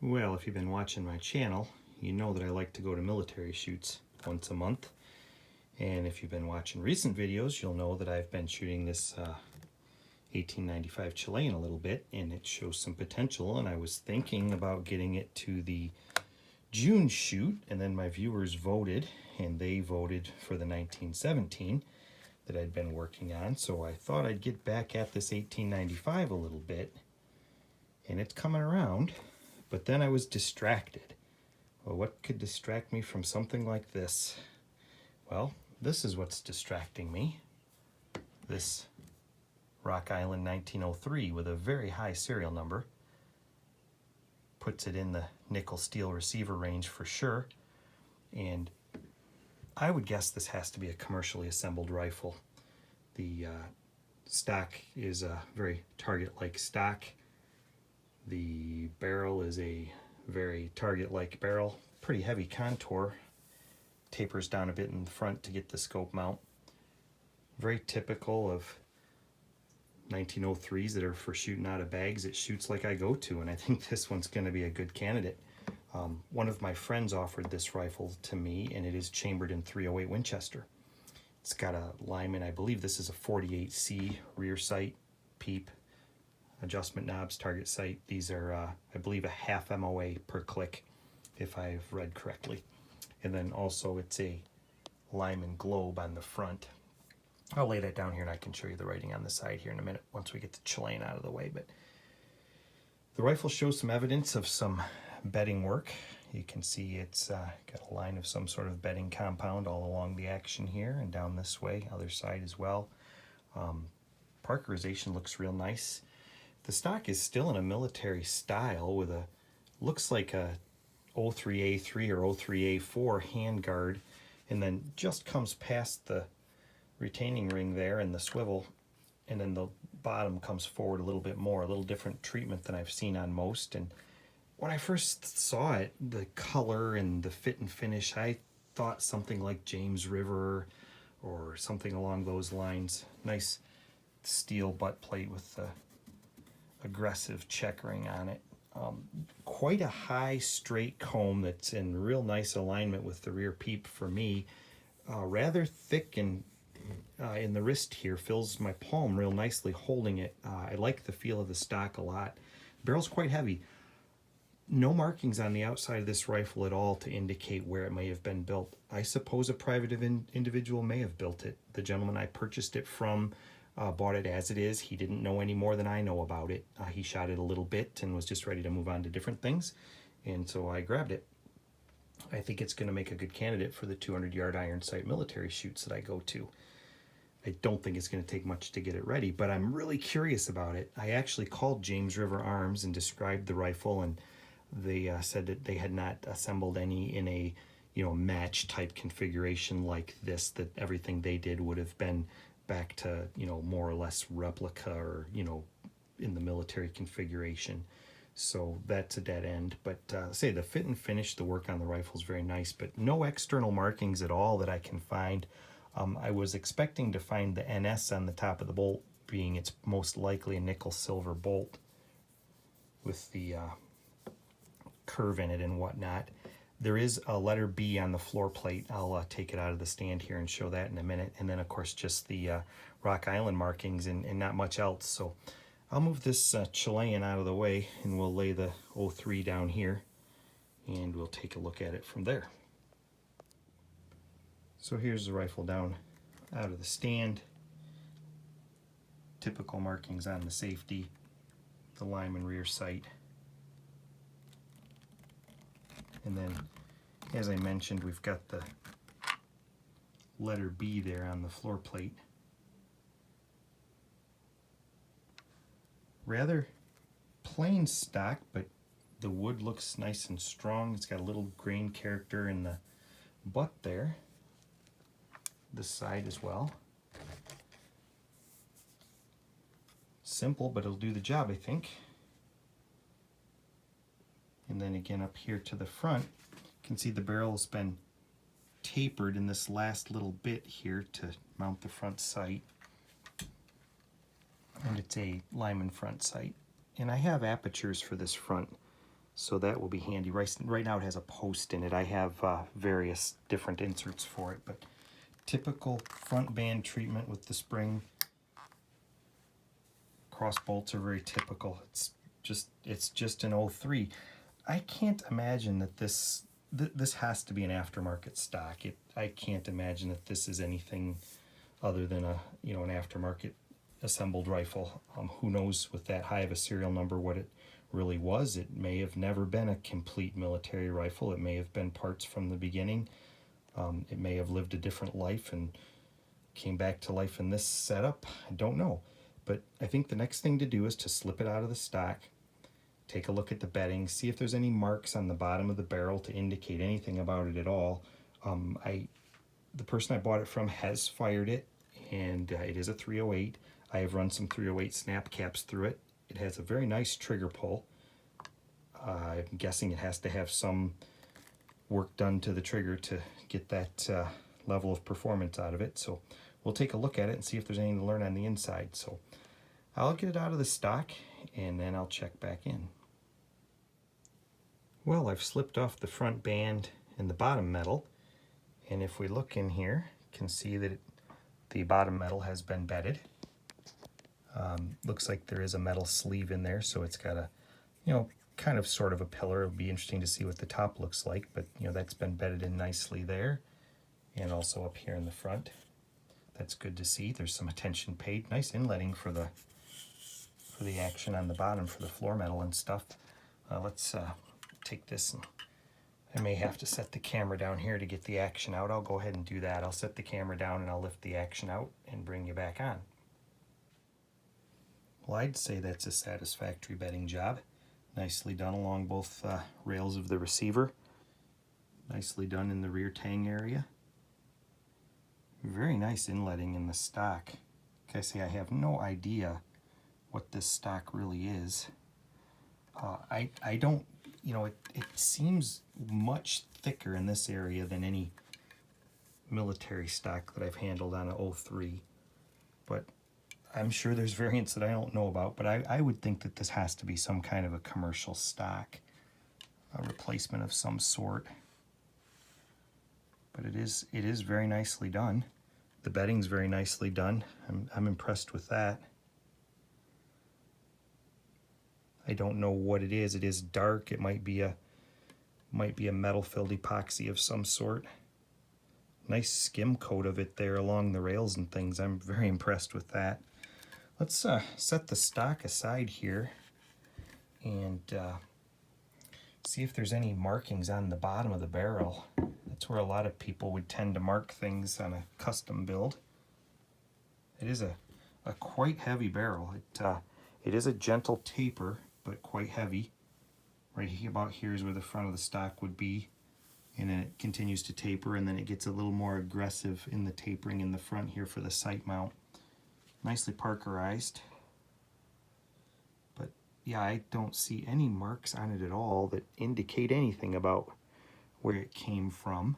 Well, if you've been watching my channel, you know that I like to go to military shoots once a month. And if you've been watching recent videos, you'll know that I've been shooting this 1895 Chilean a little bit, and it shows some potential, and I was thinking about getting it to the June shoot, and then my viewers voted, and they voted for the 1917 that I'd been working on, so I thought I'd get back at this 1895 a little bit, and it's coming around. But then I was distracted. Well, what could distract me from something like this? Well, this is what's distracting me. This Rock Island 1903 with a very high serial number. Puts it in the nickel steel receiver range for sure. And I would guess this has to be a commercially assembled rifle. The stock is a very target-like stock. The barrel is a very target-like barrel. Pretty heavy contour. Tapers down a bit in the front to get the scope mount. Very typical of 1903s that are for shooting out of bags. It shoots like I go to, and I think this one's going to be a good candidate. One of my friends offered this rifle to me, and it is chambered in .308 Winchester. It's got a Lyman, I believe this is a 48C rear sight, peep, adjustment knobs, target sight. These are, I believe, a half MOA per click, if I've read correctly. And then also it's a Lyman globe on the front. I'll lay that down here and I can show you the writing on the side here in a minute once we get the Chilean out of the way. But the rifle shows some evidence of some bedding work. You can see it's got a line of some sort of bedding compound all along the action here and down this way, other side as well. Parkerization looks real nice. The stock is still in a military style with a, looks like a 03A3 or 03A4 handguard, and then just comes past the retaining ring there and the swivel, and then the bottom comes forward a little bit more, a little different treatment than I've seen on most. And when I first saw it, the color and the fit and finish, I thought something like James River or something along those lines. Nice steel butt plate with the aggressive checkering on it. Quite a high straight comb that's in real nice alignment with the rear peep for me. Rather thick and in the wrist here, fills my palm real nicely holding it. I like the feel of the stock a lot. The barrel's quite heavy. No markings on the outside of this rifle at all to indicate where it may have been built. I suppose a private individual may have built it. The gentleman I purchased it from bought it as it is. He didn't know any more than I know about it. He shot it a little bit and was just ready to move on to different things, and so I grabbed it. I think it's going to make a good candidate for the 200-yard iron sight military shoots that I go to. I don't think it's going to take much to get it ready, but I'm really curious about it. I actually called James River Arms and described the rifle, and they said that they had not assembled any in a match type configuration like this, that everything they did would have been back to more or less replica or in the military configuration. So that's a dead end. But say the fit and finish, the work on the rifle is very nice, but no external markings at all that I can find. I was expecting to find the NS on the top of the bolt, being it's most likely a nickel silver bolt with the curve in it and whatnot. There is a letter B on the floor plate. I'll take it out of the stand here and show that in a minute. And then of course just the Rock Island markings and not much else. So I'll move this Chilean out of the way and we'll lay the 03 down here and we'll take a look at it from there. So here's the rifle down out of the stand. Typical markings on the safety, the Lyman rear sight. And then, as I mentioned, we've got the letter B there on the floor plate. Rather plain stock, but the wood looks nice and strong. It's got a little grain character in the butt there. This side as well. Simple, but it'll do the job, I think. And then again up here to the front, you can see the barrel has been tapered in this last little bit here to mount the front sight. And it's a Lyman front sight. And I have apertures for this front So that will be handy. Right now it has a post in it. I have various different inserts for it, but typical front band treatment with the spring. Cross bolts are very typical. It's just an 03. I can't imagine that this has to be an aftermarket stock. I can't imagine that this is anything other than an aftermarket assembled rifle. Who knows with that high of a serial number what it really was. It may have never been a complete military rifle. It may have been parts from the beginning. It may have lived a different life and came back to life in this setup. I don't know. But I think the next thing to do is to slip it out of the stock, take a look at the bedding, see if there's any marks on the bottom of the barrel to indicate anything about it at all. The person I bought it from has fired it, and it is a 308. I have run some 308 snap caps through it. It has a very nice trigger pull. I'm guessing it has to have some work done to the trigger to get that level of performance out of it. So we'll take a look at it and see if there's anything to learn on the inside. So I'll get it out of the stock and then I'll check back in. Well, I've slipped off the front band and the bottom metal, and if we look in here, you can see that the bottom metal has been bedded. Looks like there is a metal sleeve in there, so it's got a, kind of sort of a pillar. It'll be interesting to see what the top looks like, but that's been bedded in nicely there, and also up here in the front. That's good to see. There's some attention paid. Nice inletting for the action on the bottom for the floor metal and stuff. Let's take this, and I may have to set the camera down here to get the action out. I'll go ahead and do that. I'll set the camera down and I'll lift the action out and bring you back on. Well, I'd say that's a satisfactory bedding job. Nicely done along both rails of the receiver. Nicely done in the rear tang area. Very nice inletting in the stock. Like I say, I have no idea what this stock really is. I don't, it seems much thicker in this area than any military stock that I've handled on a 03. But I'm sure there's variants that I don't know about, but I would think that this has to be some kind of a commercial stock, a replacement of some sort. But it is very nicely done. The bedding's very nicely done. I'm impressed with that. I don't know what it is. It is dark. It might be a metal-filled epoxy of some sort. Nice skim coat of it there along the rails and things. I'm very impressed with that. Let's set the stock aside here and see if there's any markings on the bottom of the barrel. That's where a lot of people would tend to mark things on a custom build. It is a quite heavy barrel. It is a gentle taper, but quite heavy. Right here, about here is where the front of the stock would be, and then it continues to taper, and then it gets a little more aggressive in the tapering in the front here for the sight mount. Nicely parkerized. But yeah, I don't see any marks on it at all that indicate anything about where it came from.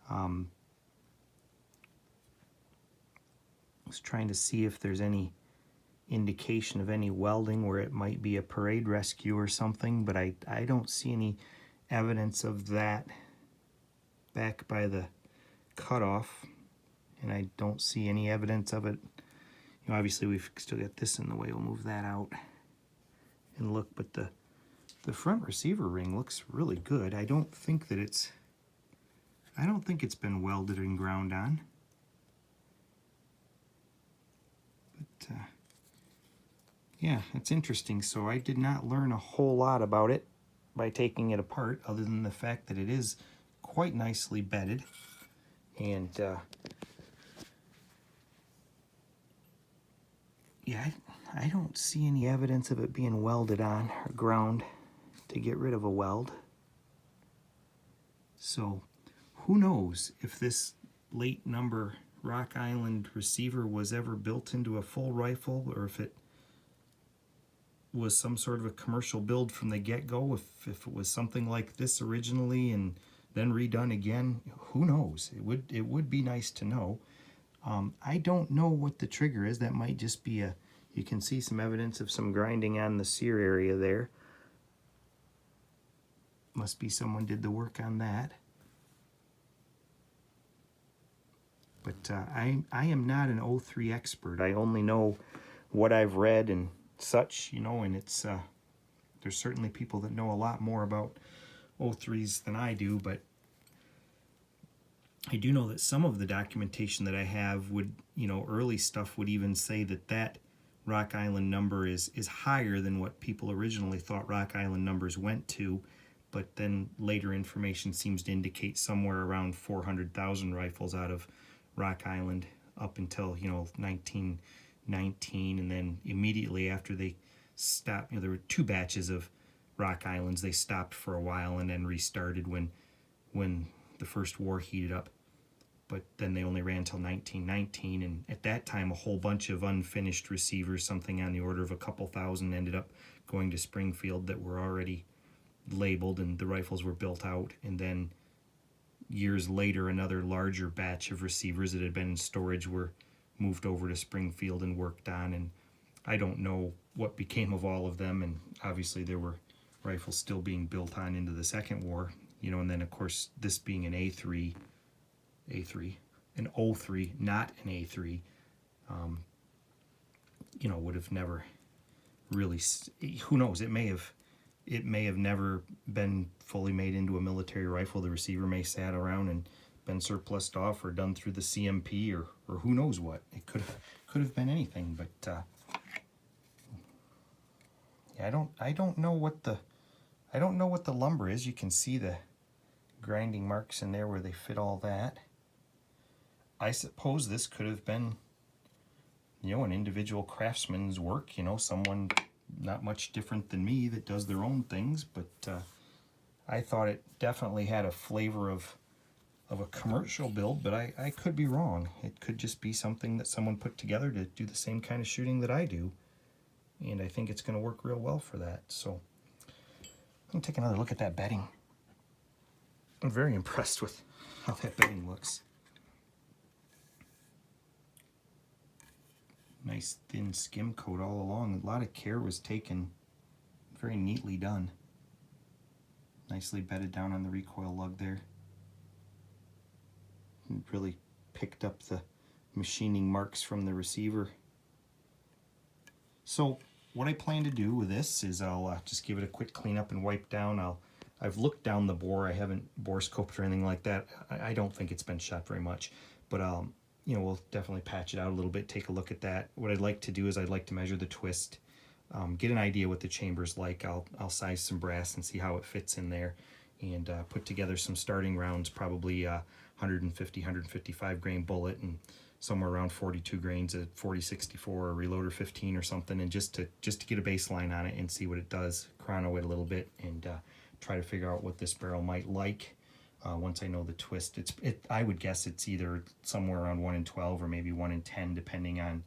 I was trying to see if there's any indication of any welding where it might be a parade rescue or something, but I don't see any evidence of that back by the cutoff, and I don't see any evidence of it. Obviously we've still got this in the way. We'll move that out and look, but the front receiver ring looks really good. I don't think it's been welded and ground on. But yeah, it's interesting. So I did not learn a whole lot about it by taking it apart, other than the fact that it is quite nicely bedded. And yeah, I don't see any evidence of it being welded on or ground to get rid of a weld. So who knows if this late number Rock Island receiver was ever built into a full rifle, or if it was some sort of a commercial build from the get-go, if it was something like this originally and then redone again. Who knows? It would be nice to know. I don't know what the trigger is. That might just be you can see some evidence of some grinding on the sear area there. Must be someone did the work on that. But I am not an 03 expert. I only know what I've read and such, you know, and it's there's certainly people that know a lot more about 03s than I do, but I do know that some of the documentation that I have would, you know, early stuff would even say that that Rock Island number is higher than what people originally thought Rock Island numbers went to, but then later information seems to indicate somewhere around 400,000 rifles out of Rock Island up until, you know, 1919, and then immediately after they stopped, you know, there were 2 batches of Rock Islands. They stopped for a while and then restarted when the first war heated up. But then they only ran until 1919, and at that time a whole bunch of unfinished receivers, something on the order of a couple thousand, ended up going to Springfield that were already labeled, and the rifles were built out. And then years later, another larger batch of receivers that had been in storage were moved over to Springfield and worked on, and I don't know what became of all of them. And obviously there were rifles still being built on into the Second War, you know, and then of course this being an an 03, not an A3, you know, would have never really, who knows, it may have never been fully made into a military rifle. The receiver may sat around and been surplused off or done through the CMP or who knows what. It could have been anything, but yeah, I don't know what the lumber is. You can see the grinding marks in there where they fit all that. I suppose this could have been, you know, an individual craftsman's work, you know, someone not much different than me that does their own things, but I thought it definitely had a flavor of a commercial build, but I could be wrong. It could just be something that someone put together to do the same kind of shooting that I do, and I think it's going to work real well for that. So I'm going to take another look at that bedding. I'm very impressed with how that bedding looks. Nice thin skim coat all along. A lot of care was taken. Very neatly done. Nicely bedded down on the recoil lug there. And really picked up the machining marks from the receiver. So what I plan to do with this is I'll just give it a quick cleanup and wipe down. I've looked down the bore. I haven't bore scoped or anything like that. I don't think it's been shot very much, but you know, we'll definitely patch it out a little bit, take a look at that. What I'd like to do is I'd like to measure the twist, get an idea what the chamber's like. I'll size some brass and see how it fits in there, and put together some starting rounds, probably 150, 155 grain bullet, and somewhere around 42 grains at 40-64 or reloader 15 or something, and just to get a baseline on it and see what it does, chrono it a little bit, and try to figure out what this barrel might like. Once I know the twist, I would guess it's either somewhere around 1 in 12 or maybe 1 in 10, depending on,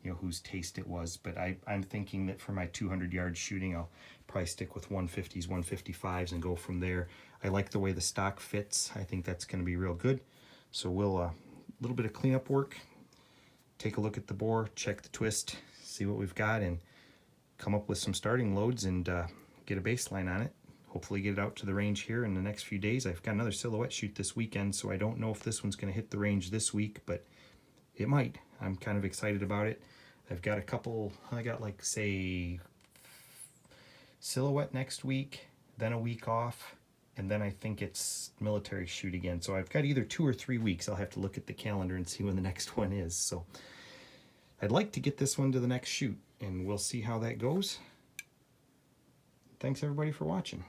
you know, whose taste it was. But I'm thinking that for my 200-yard shooting, I'll probably stick with 150s, 155s, and go from there. I like the way the stock fits. I think that's going to be real good. So we'll a little bit of cleanup work, take a look at the bore, check the twist, see what we've got, and come up with some starting loads and get a baseline on it. Hopefully get it out to the range here in the next few days. I've got another silhouette shoot this weekend, so I don't know if this one's going to hit the range this week, but it might. I'm kind of excited about it. I've got a couple, I got like, say, silhouette next week, then a week off, and then I think it's military shoot again. So I've got either 2 or 3 weeks. I'll have to look at the calendar and see when the next one is. So I'd like to get this one to the next shoot, and we'll see how that goes. Thanks everybody for watching.